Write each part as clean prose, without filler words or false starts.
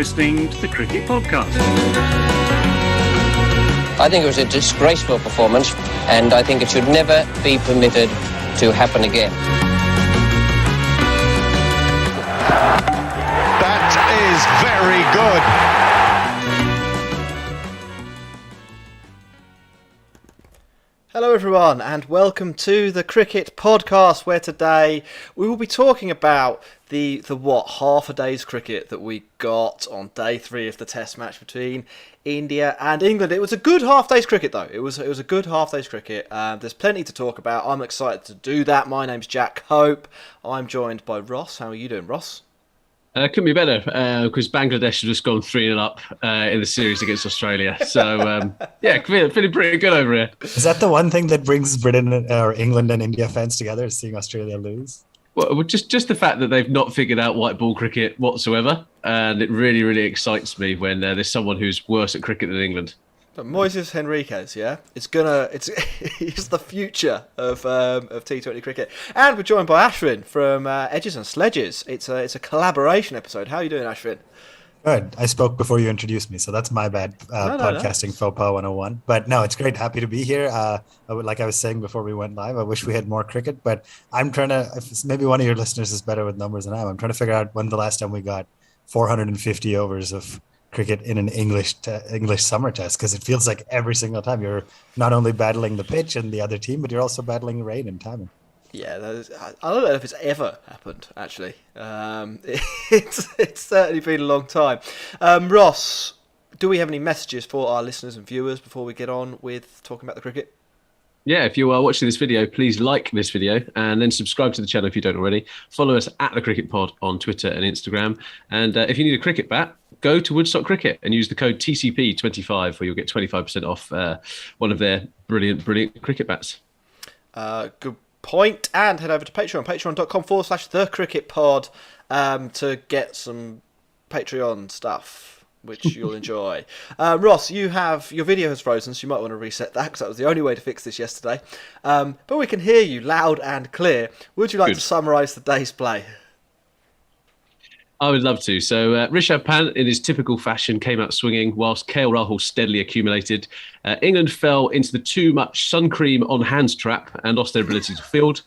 listening to the Cricket Podcast. I think it was a disgraceful performance, and I think it should never be permitted to happen again. That is very good. Hello everyone and welcome to the Cricket Podcast, where today we will be talking about the half a day's cricket that we got on day 3 of the test match between India and England. It was a good half day's cricket though. It was a good half day's cricket. There's plenty to talk about. I'm excited to do that. My name's Jack Hope. I'm joined by Ross. How are you doing, Ross? Couldn't be better because Bangladesh have just gone 3-0 up in the series against Australia. So, feeling pretty good over here. Is that the one thing that brings Britain or England and India fans together, is seeing Australia lose? Well, just the fact that they've not figured out white ball cricket whatsoever. And it really, really excites me when there's someone who's worse at cricket than England. But Moises Henriques, yeah, he's the future of T20 cricket, and we're joined by Ashwin from Edges and Sledges. It's a collaboration episode. How are you doing, Ashwin? Good. I spoke before you introduced me, so that's my bad. Podcasting faux pas 101. But no, it's great. Happy to be here. Like I was saying before we went live, I wish we had more cricket, but I'm trying to. If maybe one of your listeners is better with numbers than I am. I'm trying to figure out when the last time we got 450 overs of cricket in an English summer test, because it feels like every single time you're not only battling the pitch and the other team, but you're also battling rain and timing. Yeah, I don't know if it's ever happened, actually. It's certainly been a long time. Ross, do we have any messages for our listeners and viewers before we get on with talking about the cricket? Yeah, if you are watching this video, please like this video and then subscribe to the channel if you don't already. Follow us at the Cricket Pod on Twitter and Instagram. And if you need a cricket bat, go to Woodstock Cricket and use the code TCP25 where you'll get 25% off one of their brilliant cricket bats. Good point. And head over to Patreon, patreon.com/thecricketpod to get some Patreon stuff, which you'll enjoy. Ross, your video has frozen, so you might want to reset that, because that was the only way to fix this yesterday. But we can hear you loud and clear. Would you like to summarise the day's play? I would love to. So Rishabh Pant, in his typical fashion, came out swinging, whilst Rahul steadily accumulated. England fell into the too much sun cream on hands trap and lost their ability to field.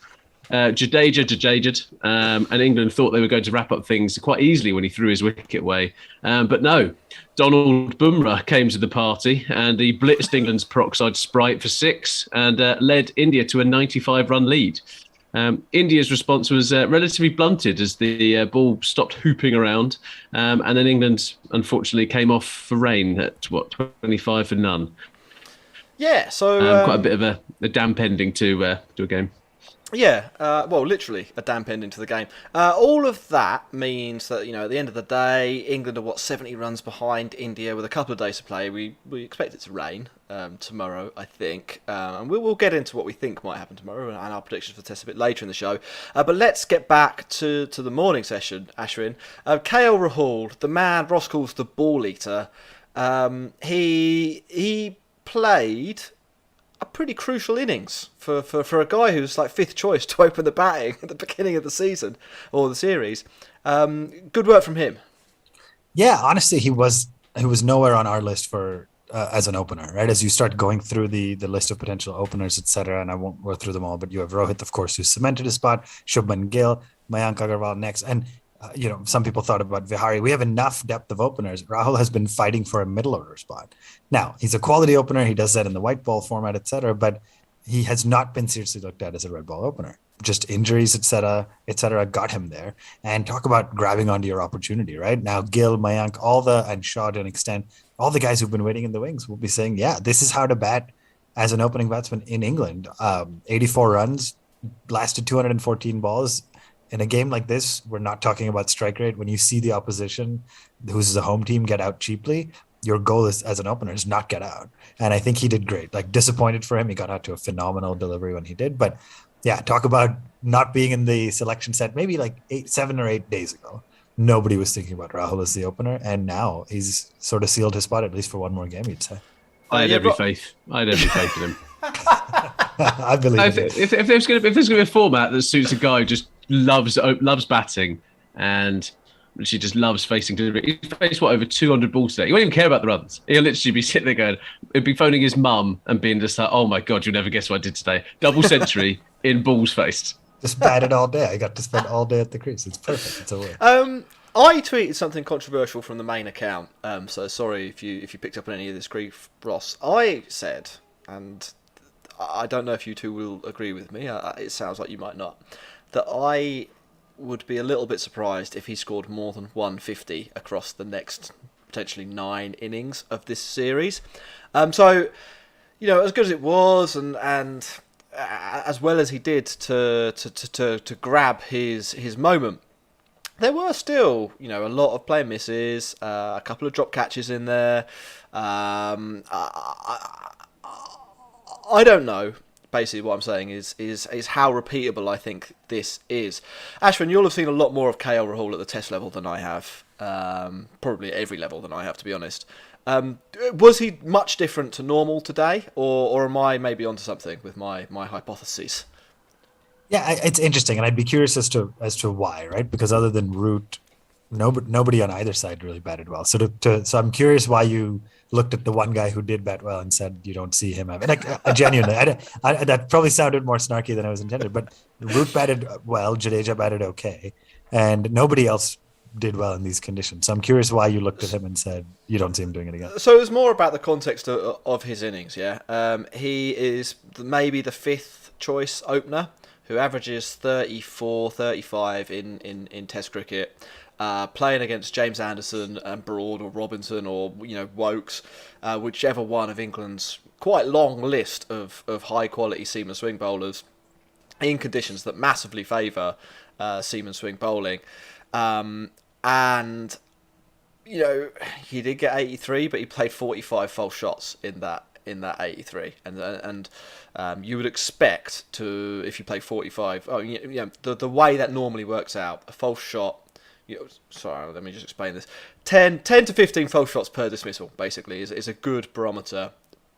Jadeja, and England thought they were going to wrap up things quite easily when he threw his wicket away. But no, Donald Bumrah came to the party and he blitzed England's peroxide Sprite for 6 and led India to a 95-run lead. India's response was relatively blunted as the ball stopped hooping around, and then England unfortunately came off for rain at 25 for none. Yeah, so quite a bit of a damp ending to a game. Yeah, literally a damp ending to the game. All of that means that, at the end of the day, England are 70 runs behind India with a couple of days to play. We expect it to rain tomorrow, I think, and we'll get into what we think might happen tomorrow and our predictions for the test a bit later in the show. But let's get back to the morning session, Ashwin. KL Rahul, the man Ross calls the ball eater, he played a pretty crucial innings for a guy who's like 5th choice to open the batting at the beginning of the season or the series. Good work from him. Yeah, honestly, he was nowhere on our list for as an opener, right? As you start going through the list of potential openers, etc., and I won't go through them all, but you have Rohit, of course, who cemented his spot, Shubman Gill, Mayank Agarwal next, and some people thought about Vihari. We have enough depth of openers. Rahul has been fighting for a middle order spot. Now, he's a quality opener. He does that in the white ball format, etc., but he has not been seriously looked at as a red ball opener. Just injuries, etc., got him there. And talk about grabbing onto your opportunity, right? Now, Gill, Mayank, and Shaw to an extent, all the guys who've been waiting in the wings will be saying, yeah, this is how to bat as an opening batsman in England. 84 runs, lasted 214 balls. In a game like this, we're not talking about strike rate. When you see the opposition, who's the home team, get out cheaply, your goal is, as an opener, is not get out. And I think he did great. Like, disappointed for him. He got out to a phenomenal delivery when he did. But yeah, talk about not being in the selection set maybe like 7 or 8 days ago. Nobody was thinking about Rahul as the opener. And now he's sort of sealed his spot, at least for one more game, you'd say. I had every faith. I had every faith in him. I believe if there's going to be a format that suits a guy who just loves batting and She just loves facing delivery. He faced over 200 balls today. He won't even care about the runs. He'll literally be sitting there going, he'll be phoning his mum and being just like, oh my God, you'll never guess what I did today. Double century in balls faced. Just batted all day. I got to spend all day at the crease. It's perfect. It's a win. I tweeted something controversial from the main account, so sorry if you picked up on any of this grief, Ross. I said, and I don't know if you two will agree with me, it sounds like you might not, that I would be a little bit surprised if he scored more than 150 across the next potentially 9 innings of this series. So, as good as it was, and as well as he did to grab his moment, there were still, a lot of play misses, a couple of drop catches in there. I don't know. Basically, what I'm saying is how repeatable I think this is. Ashwin, you'll have seen a lot more of KL Rahul at the Test level than I have. Probably at every level than I have, to be honest. Was he much different to normal today, or am I maybe onto something with my hypotheses? Yeah, it's interesting, and I'd be curious as to why, right? Because other than Root, nobody on either side really batted well. So so I'm curious why you looked at the one guy who did bat well and said you don't see him having. Genuinely, that probably sounded more snarky than I was intended. But Root batted well, Jadeja batted okay, and nobody else did well in these conditions. So I'm curious why you looked at him and said you don't see him doing it again. So it was more about the context of his innings. Yeah, he is maybe the 5th choice opener who averages 34, 35 in Test cricket. Playing against James Anderson and Broad or Robinson or Wokes, whichever one of England's quite long list of high quality seam and swing bowlers in conditions that massively favour seam and swing bowling, and he did get 83, but he played 45 false shots in that 83, and you would expect to, if you play 45, the way that normally works out, a false shot. Sorry, let me just explain this. 10 to 15 false shots per dismissal, basically, is a good barometer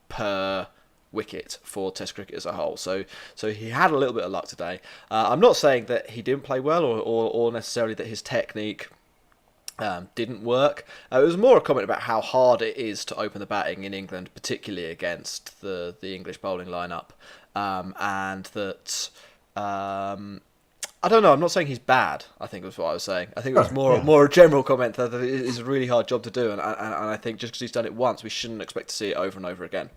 per wicket for Test cricket as a whole. So he had a little bit of luck today. I'm not saying that he didn't play well or necessarily that his technique didn't work. It was more a comment about how hard it is to open the batting in England, particularly against the English bowling lineup, and that. I don't know. I'm not saying he's bad. I think was what I was saying. I think it was more a general comment that it is a really hard job to do, and I think just because he's done it once, we shouldn't expect to see it over and over again.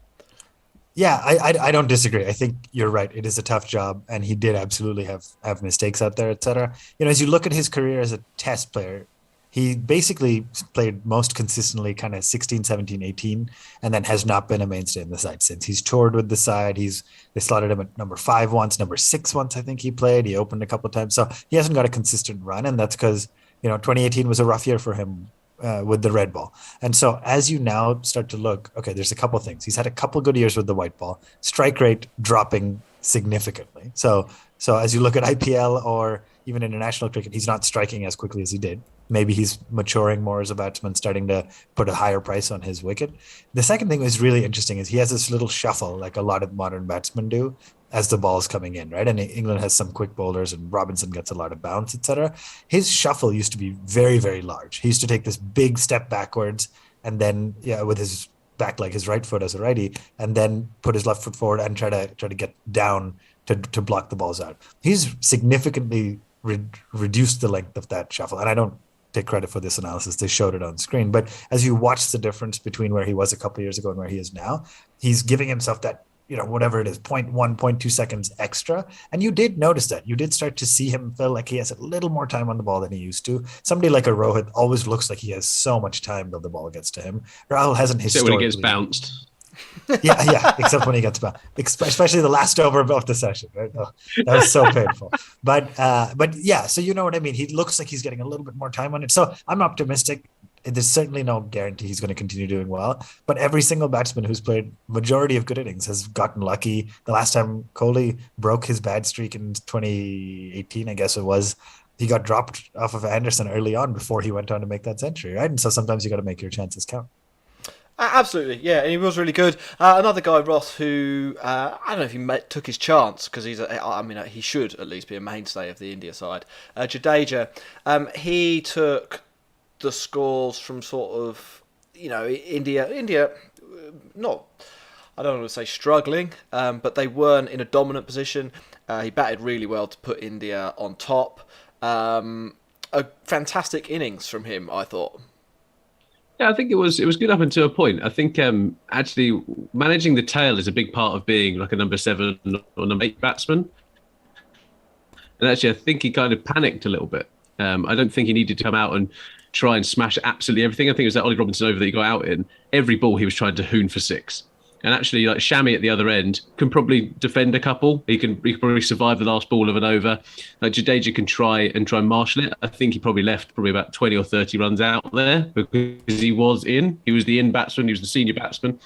Yeah, I don't disagree. I think you're right. It is a tough job, and he did absolutely have mistakes out there, etc. As you look at his career as a Test player, he basically played most consistently kind of 16, 17, 18, and then has not been a mainstay in the side since. He's toured with the side. They slotted him at number 5 once, number 6 once, I think he played. He opened a couple of times. So he hasn't got a consistent run, and that's because, 2018 was a rough year for him with the red ball. And so as you now start to look, okay, there's a couple of things. He's had a couple good years with the white ball, strike rate dropping significantly. So as you look at IPL or even international cricket, he's not striking as quickly as he did. Maybe he's maturing more as a batsman, starting to put a higher price on his wicket. The second thing that's really interesting is he has this little shuffle, like a lot of modern batsmen do, as the ball's coming in, right? And England has some quick bowlers, and Robinson gets a lot of bounce, etc. His shuffle used to be very, very large. He used to take this big step backwards, and then with his back leg, his right foot as a righty, and then put his left foot forward and try to get down to block the balls out. He's significantly reduced the length of that shuffle, and I don't take credit for this analysis. They showed it on screen. But as you watch the difference between where he was a couple of years ago and where he is now, he's giving himself that, whatever it is, 0.1, 0.2 seconds extra. And you did notice that. You did start to see him feel like he has a little more time on the ball than he used to. Somebody like a Rohit always looks like he has so much time till the ball gets to him. Rahul hasn't historically. Except when he gets bounced. yeah, except when he gets back, especially the last over of the session, right? Oh, that was so painful. But yeah, so you know what I mean? He looks like he's getting a little bit more time on it. So I'm optimistic. There's certainly no guarantee he's going to continue doing well, but every single batsman who's played majority of good innings has gotten lucky. The last time Kohli broke his bad streak in 2018, I guess it was, he got dropped off of Anderson early on before he went on to make that century, right? And so sometimes you got to make your chances count. Absolutely, yeah, and he was really good. Another guy, Ross, who I don't know if he took his chance because he should at least be a mainstay of the India side. Jadeja, he took the scores from sort of, India, not, I don't want to say struggling, but they weren't in a dominant position. He batted really well to put India on top. A fantastic innings from him, I thought. Yeah, I think it was good up until a point. I think actually managing the tail is a big part of being like a number 7 or number 8 batsman. And actually, I think he kind of panicked a little bit. I don't think he needed to come out and try and smash absolutely everything. I think it was that Ollie Robinson over that he got out in. Every ball he was trying to hoon for 6. And actually, like Shami at the other end can probably defend a couple. He can probably survive the last ball of an over. Like Jadeja can try and marshal it. I think he probably left about 20 or 30 runs out there because he was in. He was the in batsman. He was the senior batsman,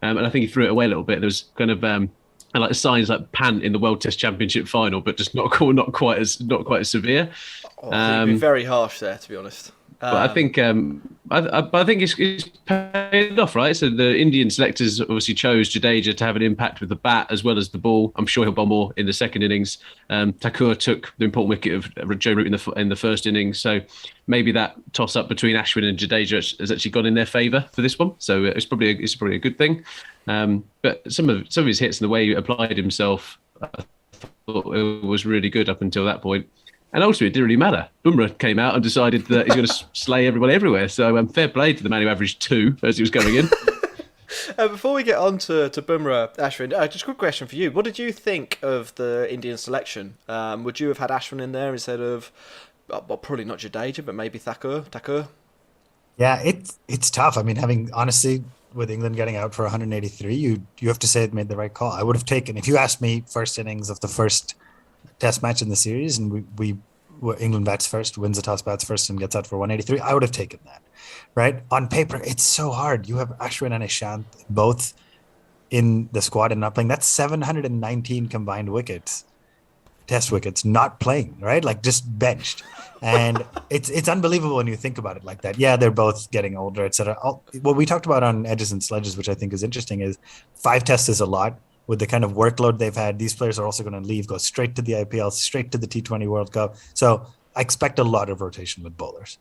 and I think he threw it away a little bit. There was kind of like signs like Pant in the World Test Championship final, but just not quite as severe. Oh, I think it'd be very harsh there, to be honest. But I think it's paid off, right? So the Indian selectors obviously chose Jadeja to have an impact with the bat as well as the ball. I'm sure he'll bowl more in the second innings. Thakur took the important wicket of Joe Root in the first innings, so maybe that toss up between Ashwin and Jadeja has actually gone in their favour for this one. So it's probably a good thing. But some of his hits and the way he applied himself, I thought it was really good up until that point. And ultimately, it didn't really matter. Bumrah came out and decided that he's going to slay everybody everywhere. So fair play to the man who averaged 2 as he was going in. Before we get on to Bumrah, Ashwin, just a quick question for you. What did you think of the Indian selection? Would you have had Ashwin in there instead of, well, probably not Jadeja, but maybe Thakur? Yeah, it's tough. I mean, honestly, with England getting out for 183, you have to say it made the right call. I would have taken, if you asked me first innings of the first Test match in the series, and England bats first, wins the toss, bats first, and gets out for 183. I would have taken that, right? On paper, it's so hard. You have Ashwin and Ishant both in the squad and not playing. That's 719 combined wickets, Test wickets, not playing, right? Like just benched, and it's unbelievable when you think about it like that. Yeah, they're both getting older, etc. What we talked about on Edges and Sledges, which I think is interesting, is 5 Tests is a lot. With the kind of workload they've had, these players are also going to leave, go straight to the IPL, straight to the T20 World Cup. So I expect a lot of rotation with bowlers.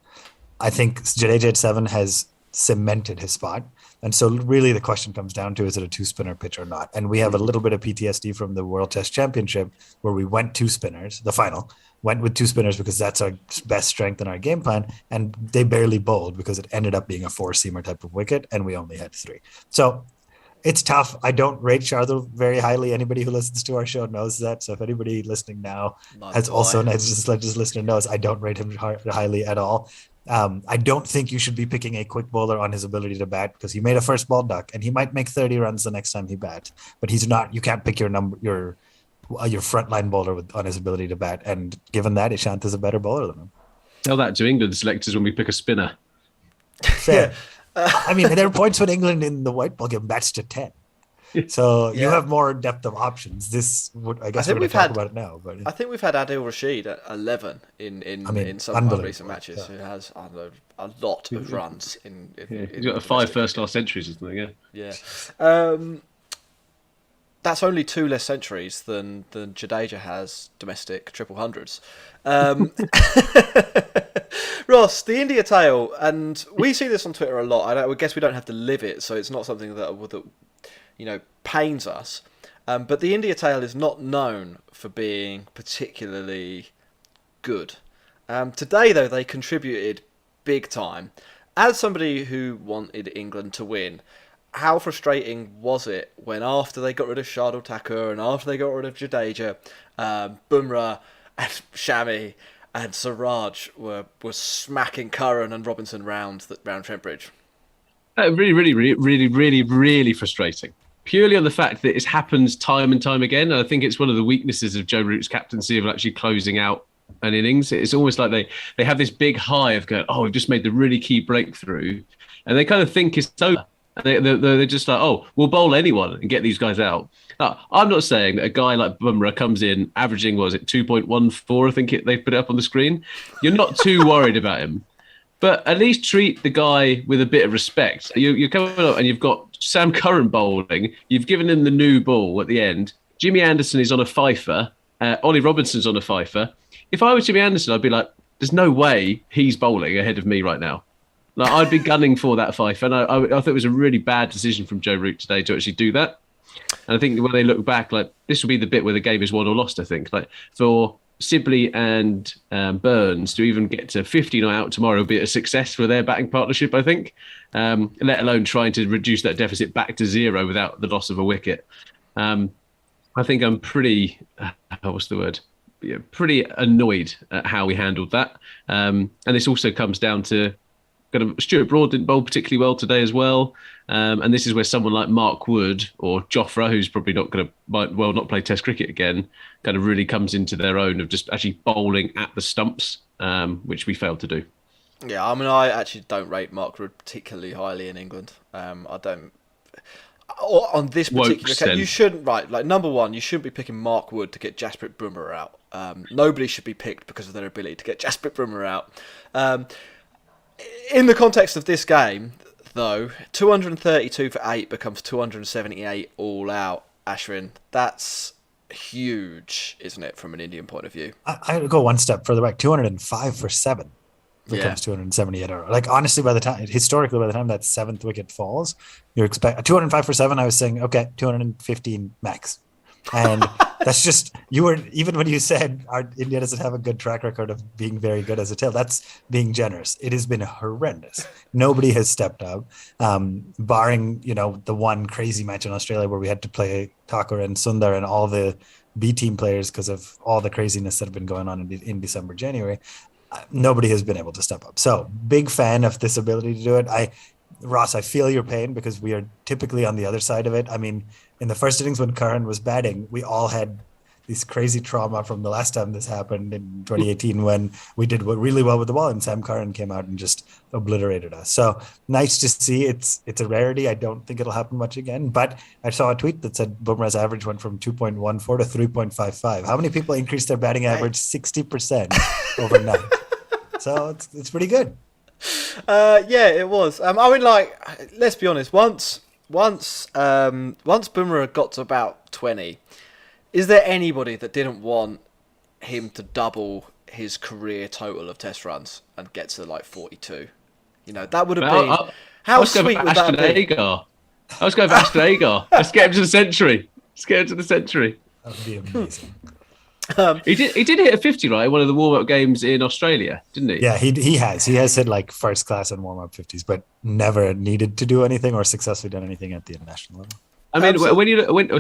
I think Jadeja at 7 has cemented his spot. And so really the question comes down to, is it a 2-spinner pitch or not? And we have a little bit of PTSD from the World Test Championship where we went 2 spinners, the final, went with 2 spinners because that's our best strength in our game plan. And they barely bowled because it ended up being a 4-seamer type of wicket and we only had 3. So it's tough. I don't rate Shardul very highly. Anybody who listens to our show knows that. So if anybody listening now has also an Edges and Sledges listener knows, I don't rate him highly at all. I don't think you should be picking a quick bowler on his ability to bat because he made a first ball duck and he might make 30 runs the next time he bats. But he's not. You can't pick your frontline bowler on his ability to bat. And given that, Ishant is a better bowler than him. Tell that to England selectors when we pick a spinner. Fair. I mean, there are points when England in the white ball game bats to 10. So you have more depth of options. I guess we're going to talk about it now. But I think we've had Adil Rashid at 11 in some of our recent matches. Who has a lot of runs. He's got 5 first-class centuries or something, yeah. That's only 2 less centuries than Jadeja has domestic triple hundreds. Ross, the India tale, and we see this on Twitter a lot. I guess we don't have to live it, so it's not something that pains us. But the India tale is not known for being particularly good. Today, though, they contributed big time. As somebody who wanted England to win, how frustrating was it when after they got rid of Shardul Thakur and after they got rid of Jadeja, Bumrah and Shami and Siraj were smacking Curran and Robinson round Trent Bridge? Really frustrating. Purely on the fact that it happens time and time again. And I think it's one of the weaknesses of Joe Root's captaincy of actually closing out an innings. It's almost like they have this big high of going, oh, we've just made the really key breakthrough. And they kind of think it's over. They're just like, oh, we'll bowl anyone and get these guys out. I'm not saying that a guy like Bumrah comes in averaging, 2.14, I think they put it up on the screen. You're not too worried about him. But at least treat the guy with a bit of respect. You're coming up and you've got Sam Curran bowling. You've given him the new ball at the end. Jimmy Anderson is on a fifer. Ollie Robinson's on a fifer. If I was Jimmy Anderson, I'd be like, there's no way he's bowling ahead of me right now. Like, I'd be gunning for that Fife, and I thought it was a really bad decision from Joe Root today to actually do that. And I think when they look back, like, this will be the bit where the game is won or lost. I think, like, for Sibley and Burns to even get to 50 not out tomorrow will be a success for their batting partnership, I think, let alone trying to reduce that deficit back to 0 without the loss of a wicket. I think I'm pretty, what's the word? Yeah, pretty annoyed at how we handled that. And this also comes down to kind of Stuart Broad didn't bowl particularly well today as well. And this is where someone like Mark Wood or Jofra, who's probably might well not play Test cricket again, kind of really comes into their own of just actually bowling at the stumps, which we failed to do. Yeah, I mean, I actually don't rate Mark Wood particularly highly in England. I don't. On this particular case, you shouldn't. Right, like, number one, you shouldn't be picking Mark Wood to get Jasprit Bumrah out. Nobody should be picked because of their ability to get Jasprit Bumrah out. In the context of this game, though, 232 for 8 becomes 278 all out. Ashwin, that's huge, isn't it, from an Indian point of view? I would go one step further back. 205 for 7 becomes 278. Like, honestly, historically, by the time that 7th wicket falls, you expect 205 for 7. I was saying, okay, 215 max. And that's just, even when you said India doesn't have a good track record of being very good as a tail, that's being generous. It has been horrendous. Nobody has stepped up, barring, the one crazy match in Australia where we had to play Thakur and Sundar and all the B team players because of all the craziness that have been going on in December, January. Nobody has been able to step up. So big fan of this ability to do it. Ross, I feel your pain because we are typically on the other side of it. I mean, in the first innings when Curran was batting, we all had this crazy trauma from the last time this happened in 2018 when we did really well with the ball and Sam Curran came out and just obliterated us. So nice to see. It's a rarity. I don't think it'll happen much again, but I saw a tweet that said Bumrah's average went from 2.14 to 3.55. How many people increased their batting average 60% overnight? So it's pretty good. Yeah, it was. I mean, like, let's be honest. Once Bumrah got to about 20, is there anybody that didn't want him to double his career total of Test runs and get to like 42? That would have been how sweet would that be? I was going for Ashton Agar. Let's get him to the century. That would be amazing. He did hit a 50, right? One of the warm-up games in Australia, didn't he? Yeah, he has hit like first class and warm-up 50s, but never needed to do anything or successfully done anything at the international level. I mean,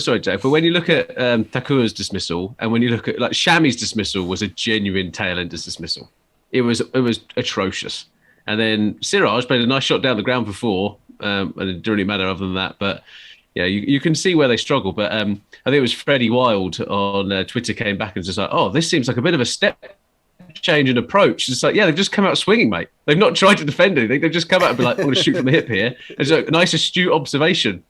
sorry, Jack, but when you look at Thakur's dismissal and when you look at like Shami's dismissal was a genuine tail-ender's dismissal. It was atrocious. And then Siraj played a nice shot down the ground for 4, and it didn't really matter other than that, but. Yeah, you can see where they struggle, but I think it was Freddie Wild on Twitter came back and was just like, oh, this seems like a bit of a step change in approach. It's like, yeah, they've just come out swinging, mate. They've not tried to defend anything. They've just come out and be like, I'm going to shoot from the hip here. It's a nice, astute observation.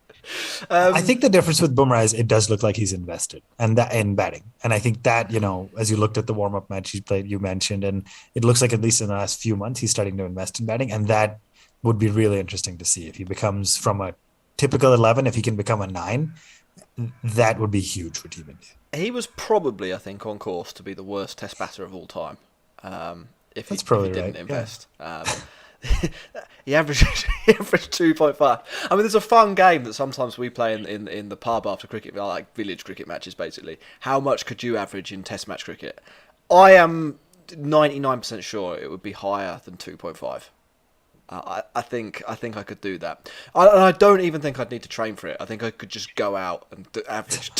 I think the difference with Bumrah is it does look like he's invested and that in batting. And I think that, as you looked at the warm-up match he played, you mentioned, and it looks like at least in the last few months, he's starting to invest in batting. And that would be really interesting to see if he becomes from a typical 11, if he can become a 9, that would be huge for Team India. He was probably, I think, on course to be the worst Test batter of all time. If he didn't invest. Yeah. He averaged 2.5. I mean, there's a fun game that sometimes we play in the pub after cricket, like village cricket matches, basically. How much could you average in Test match cricket? I am 99% sure it would be higher than 2.5. I think I could do that. I don't even think I'd need to train for it. I think I could just go out and average.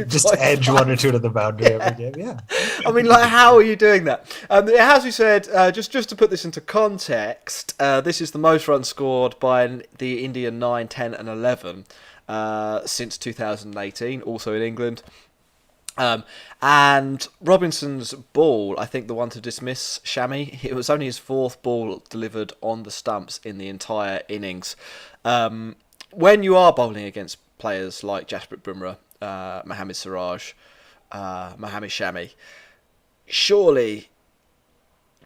Just edge 1 or 2 to the boundary every game. Yeah. I mean, like, how are you doing that? As we said, just to put this into context, this is the most runs scored by the Indian 9, 10, and 11 since 2018. Also in England. And Robinson's ball, I think the one to dismiss Shami, it was only his 4th ball delivered on the stumps in the entire innings. When you are bowling against players like Jasprit Bumrah, Mohammad Siraj, Mohammad Shami, surely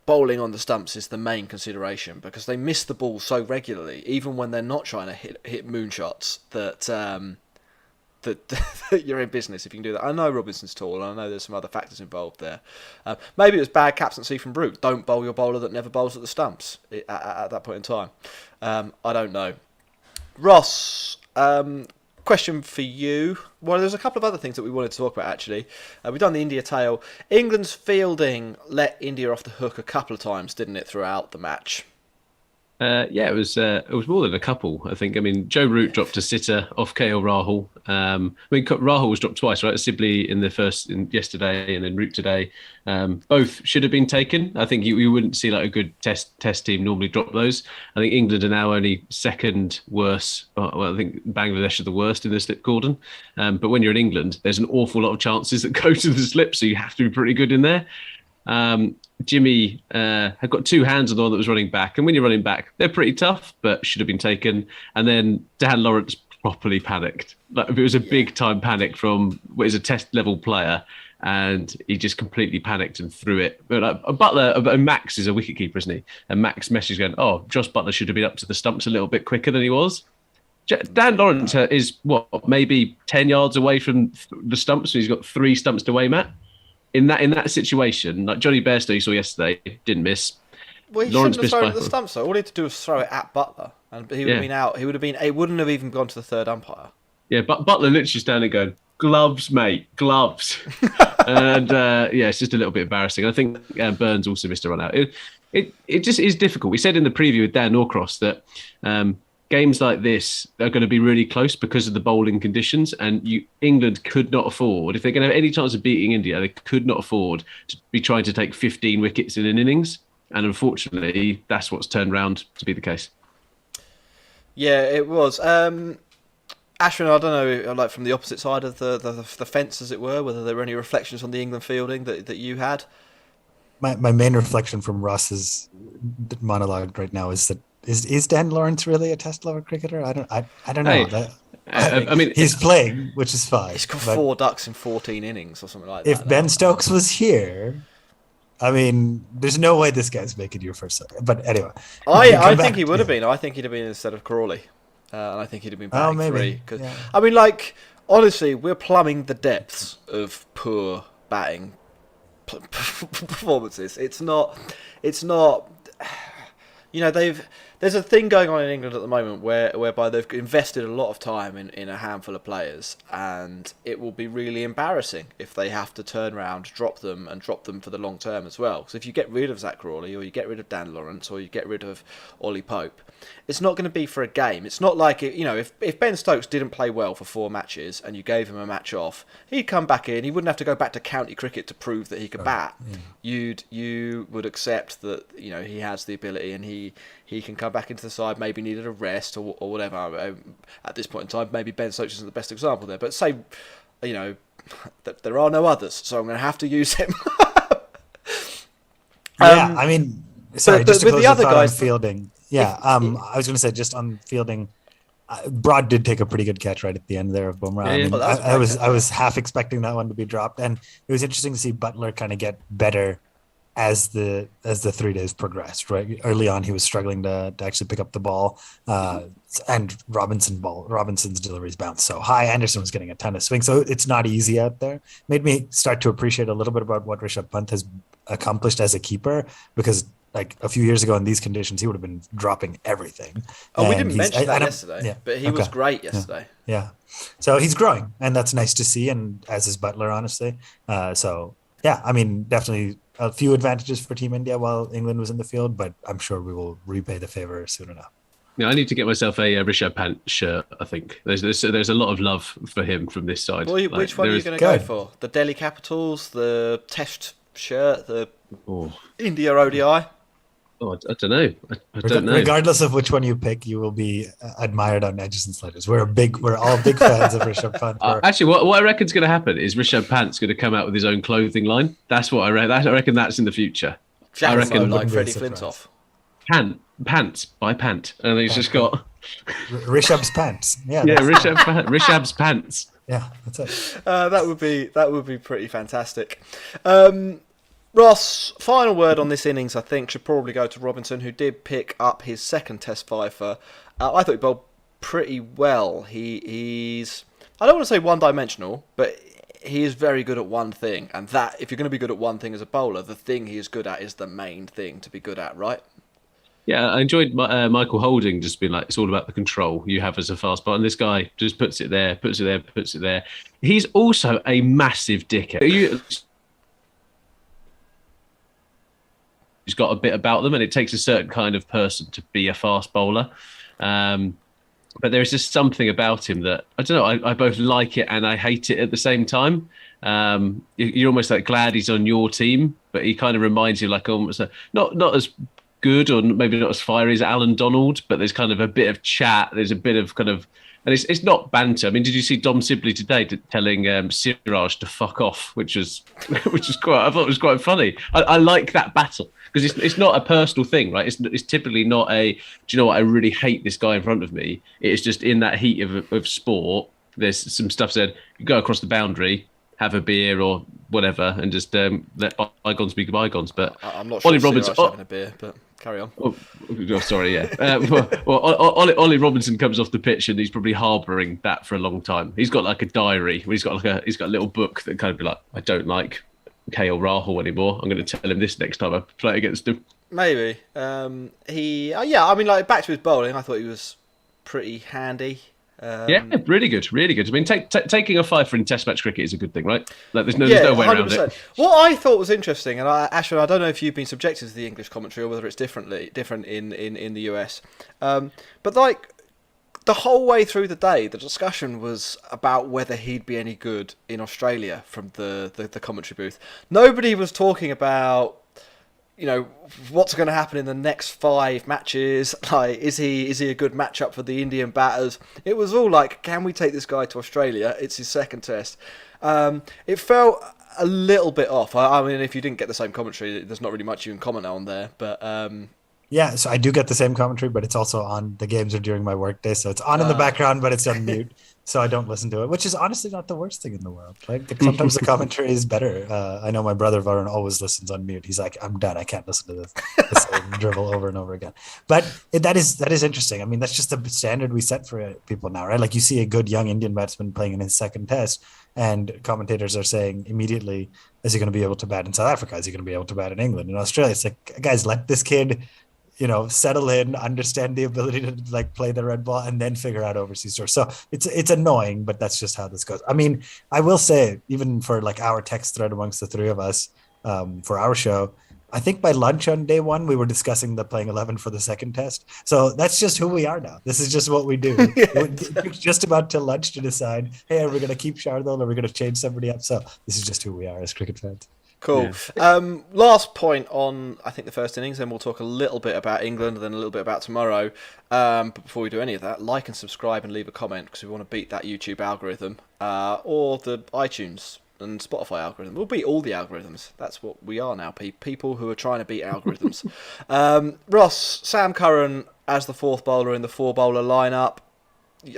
bowling on the stumps is the main consideration because they miss the ball so regularly, even when they're not trying to hit moonshots, that that you're in business if you can do that. I know Robinson's tall, and I know there's some other factors involved there. Maybe it was bad captaincy from Root. Don't bowl your bowler that never bowls at the stumps at that point in time. I don't know. Ross, question for you. Well, there's a couple of other things that we wanted to talk about, actually. We've done the India tale. England's fielding let India off the hook a couple of times, didn't it, throughout the match? Yeah, it was more than a couple, I think. I mean, Joe Root dropped a sitter off KL Rahul. Rahul was dropped twice, right? Sibley in the first yesterday, and then Root today. Both should have been taken. I think you wouldn't see like a good test team normally drop those. I think England are now only second worst. Well, I think Bangladesh are the worst in the slip cordon. But when you're in England, there's an awful lot of chances that go to the slip, so you have to be pretty good in there. Jimmy had got two hands on the one that was running back, and when you're running back, they're pretty tough, but should have been taken. And then Dan Lawrence properly panicked. Like if it was a big time panic from what is a test level player, and he just completely panicked and threw it. But Butler, Max is a wicketkeeper, isn't he? And Max messaged going, "Oh, Josh Butler should have been up to the stumps a little bit quicker than he was." Dan Lawrence is maybe 10 yards away from the stumps, so he's got 3 stumps to aim at. In that situation, like Johnny Bairstow you saw yesterday, didn't miss. Well, he shouldn't have thrown it at the stumps, though. All he had to do was throw it at Butler, and he would have been out. It wouldn't have even gone to the third umpire. Yeah, but Butler literally standing going, "Gloves, mate, gloves," and it's just a little bit embarrassing. I think Burns also missed a run out. It just is difficult. We said in the preview with Dan Norcross that games like this are going to be really close because of the bowling conditions, and England could not afford, if they're going to have any chance of beating India, they could not afford to be trying to take 15 wickets in an innings, and unfortunately that's what's turned round to be the case. Yeah, it was. Ashwin, I don't know, like from the opposite side of the fence, as it were, whether there were any reflections on the England fielding that you had? My main reflection from Ross's monologue right now is that is Dan Lawrence really a test level cricketer? I don't know. I mean, he's playing, which is fine. He's got 4 ducks in 14 innings or something like that. If Ben Stokes was here, I mean, there's no way this guy's making your first. But anyway, I think he would have been. I think he'd have been instead of Crawley, and I think he'd have been batting 3. Yeah. I mean, like honestly, we're plumbing the depths of poor batting performances. It's not. You know, there's a thing going on in England at the moment whereby they've invested a lot of time in a handful of players, and it will be really embarrassing if they have to turn around, drop them for the long term as well. Because if you get rid of Zach Crawley, or you get rid of Dan Lawrence, or you get rid of Ollie Pope, it's not going to be for a game. It's not like if Ben Stokes didn't play well for 4 matches and you gave him a match off, he'd come back in. He wouldn't have to go back to county cricket to prove that he could bat. Yeah. You would accept that he has the ability and he can come back into the side. Maybe needed a rest or whatever. At this point in time, maybe Ben Stokes isn't the best example there. But say that there are no others, so I'm going to have to use him. I mean, sorry, just to close the other guys on fielding. Yeah, I was going to say just on fielding, Broad did take a pretty good catch right at the end there of Bumrah. I was half expecting that one to be dropped, and it was interesting to see Butler kind of get better as the 3 days progressed. Right, early on he was struggling to actually pick up the ball, and Robinson's deliveries bounced so high. Anderson was getting a ton of swing, so it's not easy out there. Made me start to appreciate a little bit about what Rishabh Pant has accomplished as a keeper, because like a few years ago in these conditions, he would have been dropping everying. Oh, we didn't mention that yesterday, but he was great yesterday. Yeah. So he's growing, and that's nice to see, and as is Butler, honestly. I mean, definitely a few advantages for Team India while England was in the field, but I'm sure we will repay the favor soon enough. Yeah, I need to get myself a Rishabh Pant shirt. I think there's a lot of love for him from this side. Well, which one are you going to go for? The Delhi Capitals, the Test shirt, the India ODI? Oh, I don't know. I don't know. Regardless of which one you pick, you will be admired on Edges and Sledges. We're all big fans of Rishabh Pant. Actually, what I reckon is going to happen is Rishabh Pant's going to come out with his own clothing line. That's what I reckon. I reckon that's in the future. I reckon like Freddie Flintoff. Pants by Pant, and he's just got Rishabh's pants. Yeah, Rishabh's pants. Yeah, that's it. That would be pretty fantastic. Ross, final word on this innings, I think, should probably go to Robinson, who did pick up his second Test fifer. I thought he bowled pretty well. He's I don't want to say one-dimensional, but he is very good at one thing, and that, if you're going to be good at one thing as a bowler, the thing he is good at is the main thing to be good at, right? Yeah, I enjoyed Michael Holding just being like, it's all about the control you have as a fast bowler. And this guy just puts it there, puts it there, puts it there. He's also a massive dickhead. He's got a bit about them, and it takes a certain kind of person to be a fast bowler. But there is just something about him that, I don't know, I both like it and I hate it at the same time. You're almost like glad he's on your team, but he kind of reminds you like almost not as good or maybe not as fiery as Alan Donald, but there's kind of a bit of chat. There's a bit of kind of, and it's not banter. I mean, did you see Dom Sibley today telling Siraj to fuck off, which was quite, I thought it was quite funny. I like that battle because it's not a personal thing, right? It's typically not a, do you know what, I really hate this guy in front of me. It's just in that heat of sport, there's some stuff said, you go across the boundary, have a beer or whatever, and just let bygones be bygones. But I'm not sure Ollie Robinson having a beer, but carry on. Oh, sorry, yeah. Ollie Robinson comes off the pitch and he's probably harbouring that for a long time. He's got like a diary where he's got a little book that kind of be like, I don't like Rahul anymore. I'm going to tell him this next time I play against him. Maybe. I mean, like, back to his bowling, I thought he was pretty handy. Yeah, really good, really good. I mean, taking a fifer in Test match cricket is a good thing, right? Like, there's no way 100%. Around it. What I thought was interesting, and Ashwin, I don't know if you've been subjected to the English commentary or whether it's different in the US, but like the whole way through the day, the discussion was about whether he'd be any good in Australia from the commentary booth. Nobody was talking about, you know, what's going to happen in the next 5 matches. Like, is he a good matchup for the Indian batters? It was all like, can we take this guy to Australia? It's his second test. It felt a little bit off. I mean, if you didn't get the same commentary, there's not really much you can comment on there. But yeah, so I do get the same commentary, but it's also on, the games are during my workday, so it's on in the background, but it's on mute. So I don't listen to it, which is honestly not the worst thing in the world. Like, sometimes the commentary is better. I know my brother Varun always listens on mute. He's like, I'm done. I can't listen to the same drivel over and over again. But that is interesting. I mean, that's just the standard we set for people now, right? Like, you see a good young Indian batsman playing in his second test, and commentators are saying immediately, is he going to be able to bat in South Africa? Is he going to be able to bat in England? In Australia, it's like, guys, let this kid, you know, settle in, understand the ability to like play the red ball, and then figure out overseas tours. So it's annoying, but that's just how this goes. I mean, I will say, even for like our text thread amongst the three of us for our show, I think by lunch on day one, we were discussing the playing 11 for the second test. So that's just who we are now. This is just what we do. It's just about till lunch to decide, hey, are we going to keep Shardul or are we going to change somebody up? So this is just who we are as cricket fans. Cool. Yeah. Last point on, I think, the first innings, then we'll talk a little bit about England and then a little bit about tomorrow. But before we do any of that, like and subscribe and leave a comment because we want to beat that YouTube algorithm or the iTunes and Spotify algorithm. We'll beat all the algorithms. That's what we are now, people who are trying to beat algorithms. Ross, Sam Curran as the fourth bowler in the 4-bowler lineup.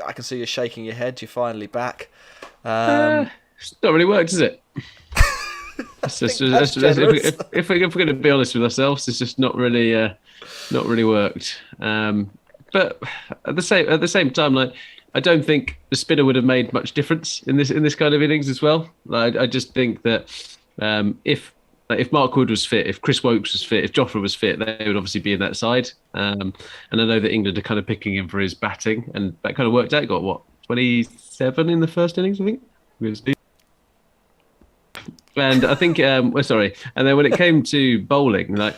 I can see you shaking your head. You're finally back. It's not really worked, is it? If we're going to be honest with ourselves, it's just not really worked. But at the same time, like, I don't think the spinner would have made much difference in this kind of innings as well. Like, I just think that if Mark Wood was fit, if Chris Wokes was fit, if Jofra was fit, they would obviously be in that side. And I know that England are kind of picking him for his batting, and that kind of worked out. Got what, 27 in the first innings, I think. And I think, and then when it came to bowling, like,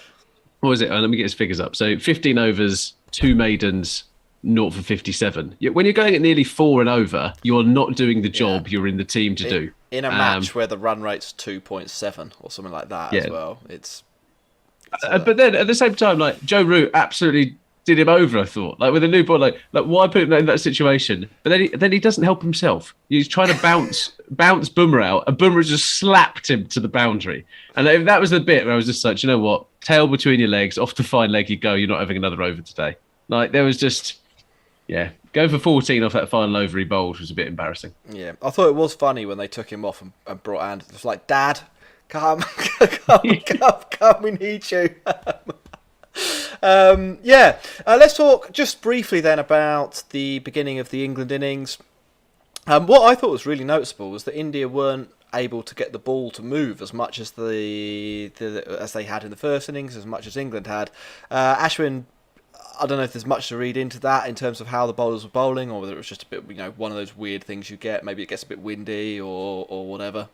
what was it? Let me get his figures up. So 15 overs, 2 maidens, 0 for 57. When you're going at nearly 4 and over, you're not doing the job you're in the team to do. In a match where the run rate's 2.7 or something like that as well. But then at the same time, like, Joe Root absolutely did him over, I thought. Like, with a new ball, like why put him in that situation? But then he doesn't help himself. He's trying to bounce Bumrah out, and Bumrah just slapped him to the boundary. And that was the bit where I was just like, you know what? Tail between your legs, off the fine leg you go. You're not having another over today. Like, there was just, going for 14 off that final over he bowled was a bit embarrassing. Yeah, I thought it was funny when they took him off and brought Anderson. It was like, Dad, come, we need you. Let's talk just briefly then about the beginning of the England innings. What I thought was really noticeable was that India weren't able to get the ball to move as much as as they had in the first innings, as much as England had. Ashwin, I don't know if there's much to read into that in terms of how the bowlers were bowling, or whether it was just a bit, one of those weird things you get. Maybe it gets a bit windy or whatever.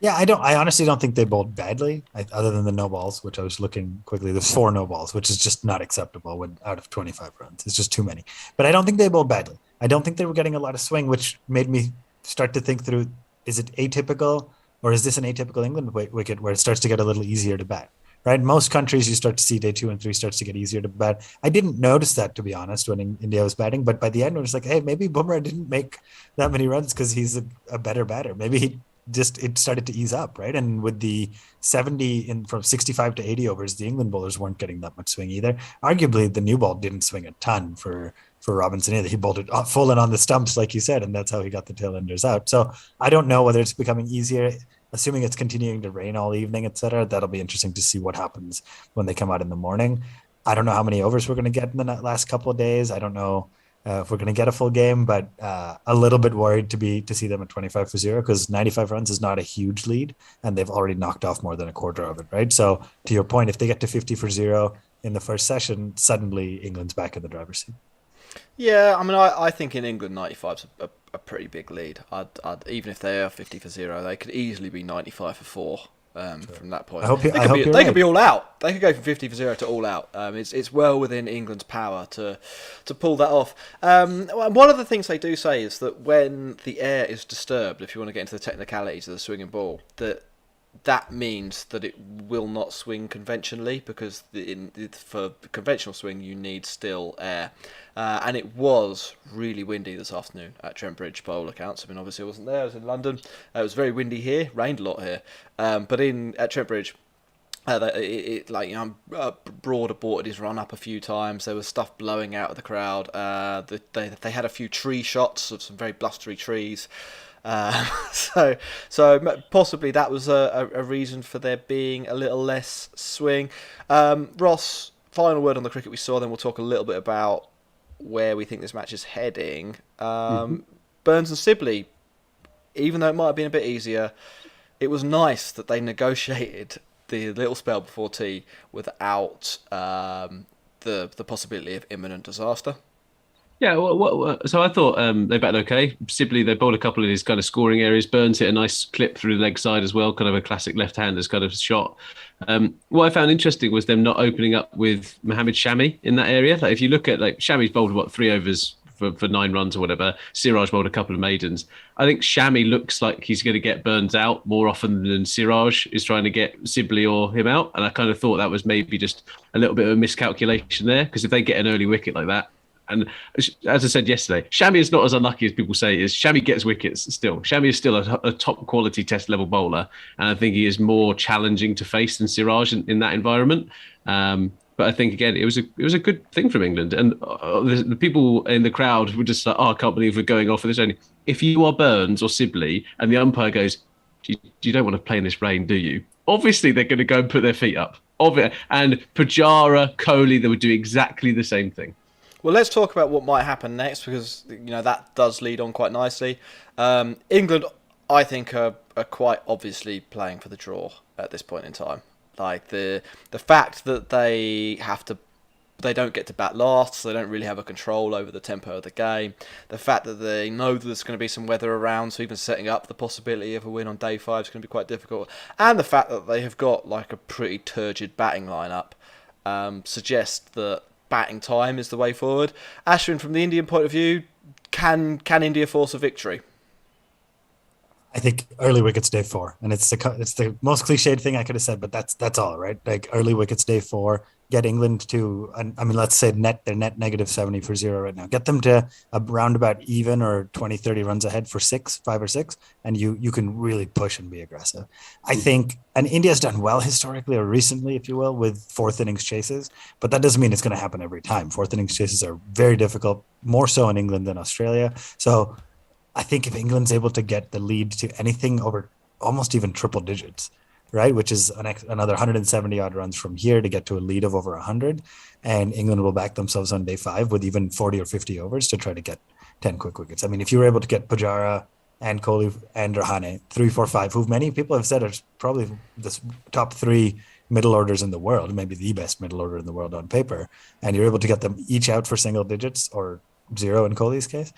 Yeah, I honestly don't think they bowled badly, other than the no balls, which I was looking quickly. There's 4 no balls, which is just not acceptable when out of 25 runs. It's just too many. But I don't think they bowled badly. I don't think they were getting a lot of swing, which made me start to think through, is it atypical, or is this an atypical England wicket where it starts to get a little easier to bat? Right? Most countries, you start to see day 2 and 3 starts to get easier to bat. I didn't notice that, to be honest, when India was batting. But by the end, it was like, hey, maybe Bumrah didn't make that many runs because he's a better batter. Maybe it started to ease up, right? And with the 70 from 65 to 80 overs, the England bowlers weren't getting that much swing either. Arguably, the new ball didn't swing a ton for Robinson either. He bowled it full in on the stumps, like you said, and that's how he got the tail-enders out. So I don't know whether it's becoming easier. Assuming it's continuing to rain all evening, etc., that'll be interesting to see what happens when they come out in the morning. I don't know how many overs we're going to get in the last couple of days. I don't know if we're going to get a full game, but a little bit worried to see them at 25 for 0, because 95 runs is not a huge lead, and they've already knocked off more than a quarter of it, right? So to your point, if they get to 50 for 0 in the first session, suddenly England's back in the driver's seat. Yeah, I mean, I think in England 95's a pretty big lead. Even if they are 50 for 0, they could easily be 95 for 4. From that point, they could be all out. They could go from 50 for 0 to all out. It's well within England's power to pull that off. One of the things they do say is that when the air is disturbed, if you want to get into the technicalities of the swinging ball, that means that it will not swing conventionally, because for conventional swing you need still air. And it was really windy this afternoon at Trent Bridge by all accounts. I mean, obviously I wasn't there, I was in London. It was very windy here, rained a lot here. But at Trent Bridge, Broad aborted his run up a few times. There was stuff blowing out of the crowd. They had a few tree shots of some very blustery trees. So possibly that was a reason for there being a little less swing. Ross, final word on the cricket we saw, then we'll talk a little bit about where we think this match is heading. Burns and Sibley, even though it might have been a bit easier, it was nice that they negotiated the little spell before tea without the possibility of imminent disaster. Yeah, so I thought they batted okay. Sibley, they bowled a couple of his kind of scoring areas. Burns hit a nice clip through the leg side as well, kind of a classic left-hander's kind of shot. What I found interesting was them not opening up with Mohammed Shami in that area. Like, if you look at, Shami's bowled, 3 overs for 9 runs or whatever. Siraj bowled a couple of maidens. I think Shami looks like he's going to get Burns out more often than Siraj is trying to get Sibley or him out. And I kind of thought that was maybe just a little bit of a miscalculation there, because if they get an early wicket like that, and as I said yesterday, Shami is not as unlucky as people say he is. Shami gets wickets still. Shami is still a top quality test level bowler, and I think he is more challenging to face than Siraj in that environment. But I think, again, it was a good thing from England. And the people in the crowd were just like, I can't believe we're going off for this only. If you are Burns or Sibley and the umpire goes, you don't want to play in this rain, do you? Obviously, they're going to go and put their feet up. And Pujara, Kohli, they would do exactly the same thing. Well, let's talk about what might happen next, because that does lead on quite nicely. England, I think, are quite obviously playing for the draw at this point in time. Like the fact that they don't get to bat last, so they don't really have a control over the tempo of the game. The fact that they know that there's going to be some weather around, so even setting up the possibility of a win on day 5 is going to be quite difficult. And the fact that they have got a pretty turgid batting lineup suggests that batting time is the way forward. Ashwin, from the Indian point of view, can India force a victory? I think early wickets day 4, and it's the most cliched thing I could have said, but that's all right. Early wickets day 4, get England to, let's say they're net negative 70 for 0 right now. Get them to around about even or 20-30 runs ahead for 5 or 6, and you can really push and be aggressive. I think, and India's done well historically or recently, if you will, with 4th innings chases, but that doesn't mean it's going to happen every time. 4th innings chases are very difficult, more so in England than Australia. So I think if England's able to get the lead to anything over almost even triple digits, right? Which is another 170 odd runs from here to get to a lead of over 100. And England will back themselves on day 5 with even 40 or 50 overs to try to get 10 quick wickets. I mean, if you were able to get Pujara and Kohli and Rahane, 3, 4, 5, who many people have said are probably the top 3 middle orders in the world, maybe the best middle order in the world on paper, and you're able to get them each out for single digits or 0 in Kohli's case,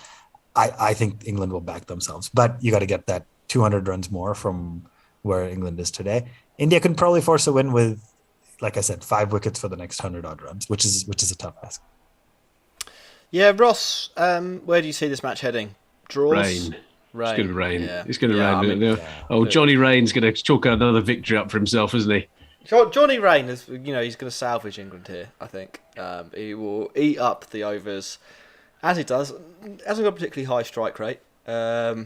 I think England will back themselves. But you got to get that 200 runs more from where England is today. India can probably force a win with, like I said, 5 wickets for the next 100 odd runs, which is a tough ask. Yeah, Ross, where do you see this match heading? Draws? Rain. It's going to rain. Yeah. It's going to rain. I mean, Johnny Rain's going to chalk another victory up for himself, isn't he? Johnny Rain is, he's going to salvage England here, I think. He will eat up the overs, as he does. Hasn't got a particularly high strike rate, but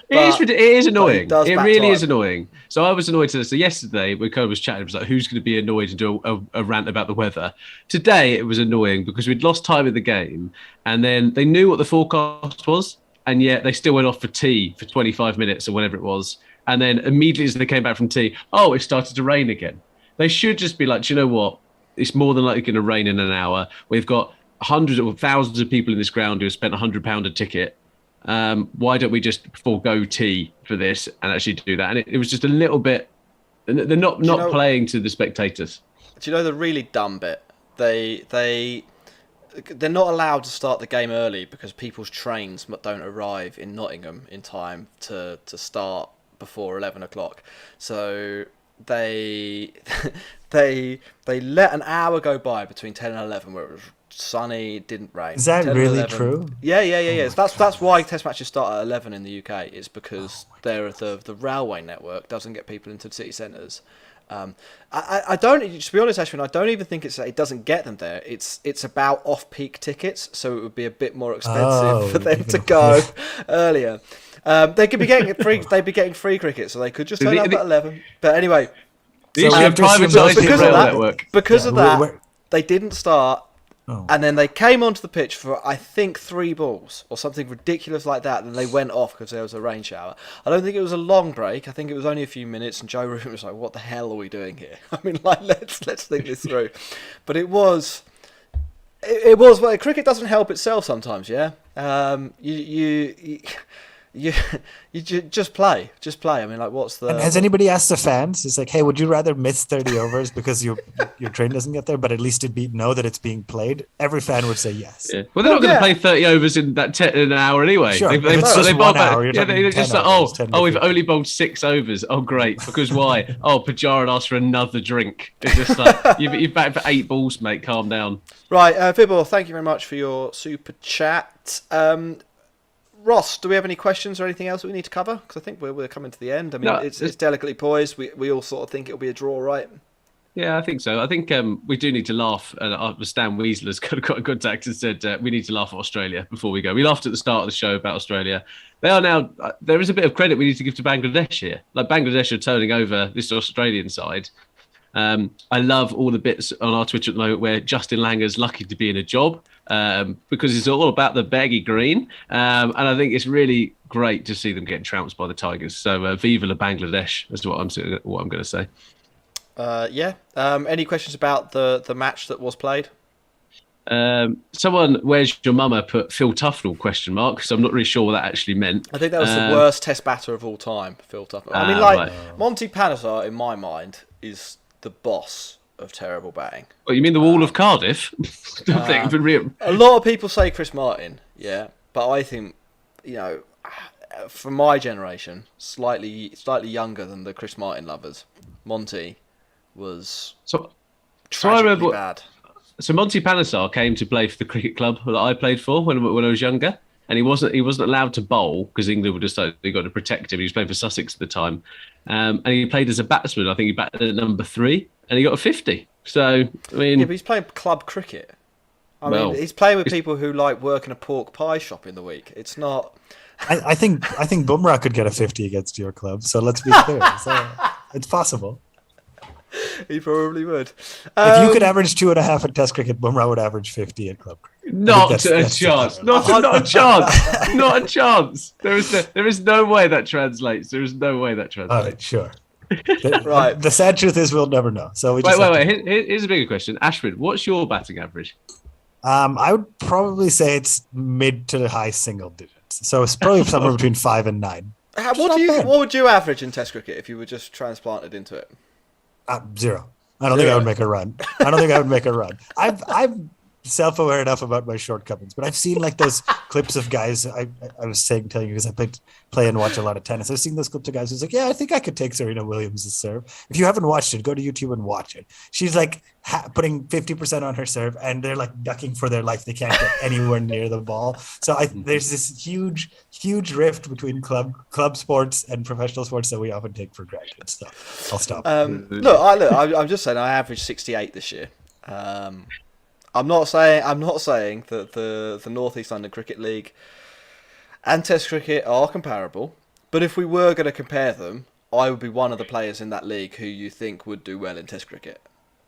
it is annoying. It really is time. annoying. So I was annoyed to this. So yesterday, when Cole was chatting, it was like, who's going to be annoyed and do a rant about the weather? Today, it was annoying because we'd lost time in the game, and then they knew what the forecast was, and yet they still went off for tea for 25 minutes or whatever it was. And then immediately as they came back from tea, it started to rain again. They should just be like, do you know what? It's more than likely going to rain in an hour. We've got hundreds or thousands of people in this ground who have spent £100 a ticket. Why don't we just forego tea for this and actually do that? And it was just a little bit. They're not playing to the spectators. Do you know the really dumb bit? They're not allowed to start the game early because people's trains don't arrive in Nottingham in time to start before 11 o'clock. So they let an hour go by between 10 and 11 where it was sunny, it didn't rain. Is that really true? Yeah. So that's why test matches start at 11 in the UK. It's because the railway network doesn't get people into city centres. I don't, to be honest, Ashwin, I don't even think it doesn't get them there. It's about off-peak tickets, so it would be a bit more expensive for them to go earlier. They could be getting free. They'd be getting free cricket, so they could just turn up at 11. But anyway, because of that, they didn't start. And then they came onto the pitch for, I think, 3 balls or something ridiculous like that. And they went off because there was a rain shower. I don't think it was a long break. I think it was only a few minutes. And Joe Root was like, "What the hell are we doing here?" I mean, like, let's think this through. But it was. Well, cricket doesn't help itself sometimes. Yeah. You just play. I mean, like, what's the? And has anybody asked the fans? It's like, hey, would you rather miss 30 overs because your train doesn't get there, but at least know that it's being played? Every fan would say yes. Yeah. Well, they're not going to play 30 overs in an hour anyway. Sure, they're just like, we've only bowled 6 overs. Oh, great. Because why? Pujara asked for another drink. It's just like, you've backed for 8 balls, mate. Calm down. Right, Vibor, thank you very much for your super chat. Ross, do we have any questions or anything else that we need to cover? Because I think we're coming to the end. I mean, it's delicately poised. We all sort of think it'll be a draw, right? Yeah, I think so. I think we do need to laugh. And Stan Weasler's got in contact and said we need to laugh at Australia before we go. We laughed at the start of the show about Australia. They are now. There is a bit of credit we need to give to Bangladesh here. Like, Bangladesh are turning over this Australian side. I love all the bits on our Twitter at the moment where Justin Langer's lucky to be in a job because it's all about the baggy green. And I think it's really great to see them getting trounced by the Tigers. So viva la Bangladesh is what I'm going to say. Any questions about the match that was played? Someone, where's your mama, put Phil Tufnell ? So I'm not really sure what that actually meant. I think that was the worst test batter of all time, Phil Tufnell. I mean, right. Monty Panesar, in my mind, is the boss of terrible batting. Well, you mean the Wall of Cardiff? A lot of people say Chris Martin, yeah, but I think, from my generation, slightly younger than the Chris Martin lovers, Monty was tragically bad. So Monty Panesar came to play for the cricket club that I played for when I was younger, and he wasn't allowed to bowl because England would decide they got to protect him. He was playing for Sussex at the time, and he played as a batsman. I think he batted at number 3, and he got a 50. So I mean, yeah, but he's playing club cricket. I mean, he's playing with people who like work in a pork pie shop in the week. It's not. I think Bumrah could get a 50 against your club. So let's be clear. So it's possible. He probably would. If you could average 2.5 at Test cricket, Bumrah would average 50 at club cricket. Not a that's chance. the Not a chance. Not a chance. There is no way that translates. There is no way that All right, translates. sure. Right. The sad truth is we'll never know. So we just Wait. Here's a bigger question. Ashwin, what's your batting average? I would probably say it's mid to high single digits. So it's probably somewhere between 5 and 9. What would you average in Test cricket if you were just transplanted into it? 0. I don't think I would make a run. I'm self-aware enough about my shortcomings, but I've seen like those clips of guys. I was telling you because I play and watch a lot of tennis. I've seen those clips of guys who's like, yeah, I think I could take Serena Williams' serve. If you haven't watched it, go to YouTube and watch it. She's like putting 50% on her serve, and they're like ducking for their life. They can't get anywhere near the ball. So there's this huge rift between club sports and professional sports that we often take for granted. So I'll stop. I'm just saying I averaged 68 this year. I'm not saying that the North East London Cricket League and Test cricket are comparable, but if we were going to compare them, I would be one of the players in that league who you think would do well in Test cricket.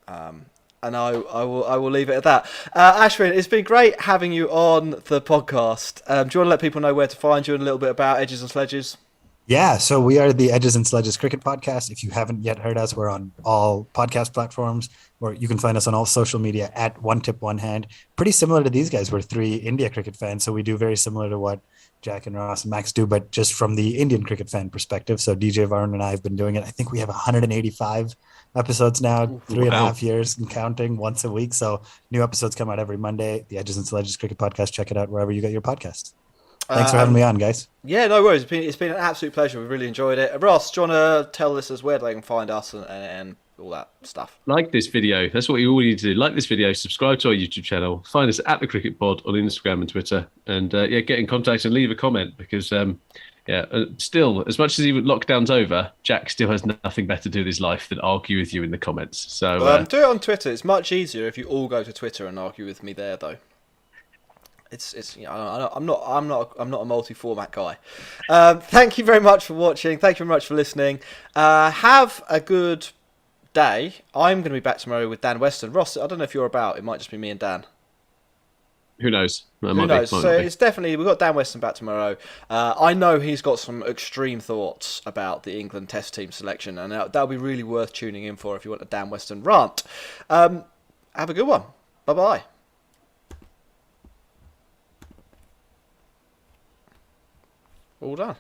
And I will leave it at that. Ashwin, it's been great having you on the podcast. Do you want to let people know where to find you and a little bit about Edges and Sledges? Yeah, so we are the Edges and Sledges Cricket Podcast. If you haven't yet heard us, we're on all podcast platforms, or you can find us on all social media at One Tip One Hand. Pretty similar to these guys. We're 3 India cricket fans, so we do very similar to what Jack and Ross and Max do, but just from the Indian cricket fan perspective. So DJ Varun and I have been doing it. I think we have 185 episodes now, 3.5 years and counting, once a week. So new episodes come out every Monday. The Edges and Sledges Cricket Podcast. Check it out wherever you get your podcast. Thanks for having me on, guys. Yeah, no worries. It's been an absolute pleasure. We've really enjoyed it. Ross, do you want to tell listeners where they can find us and all that stuff? Like this video. That's what you all need to do. Like this video, subscribe to our YouTube channel, find us at The Cricket Pod on Instagram and Twitter, and get in contact and leave a comment because, still, as much as even lockdown's over, Jack still has nothing better to do with his life than argue with you in the comments. So do it on Twitter. It's much easier if you all go to Twitter and argue with me there, though. I'm not a multi-format guy. Thank you very much for watching. Thank you very much for listening. Have a good day. I'm going to be back tomorrow with Dan Weston. Ross, I don't know if you're about. It might just be me and Dan. Who knows? Who knows? So it's definitely, we've got Dan Weston back tomorrow. I know he's got some extreme thoughts about the England Test team selection, and that'll be really worth tuning in for if you want a Dan Weston rant. Have a good one. Bye-bye. All done.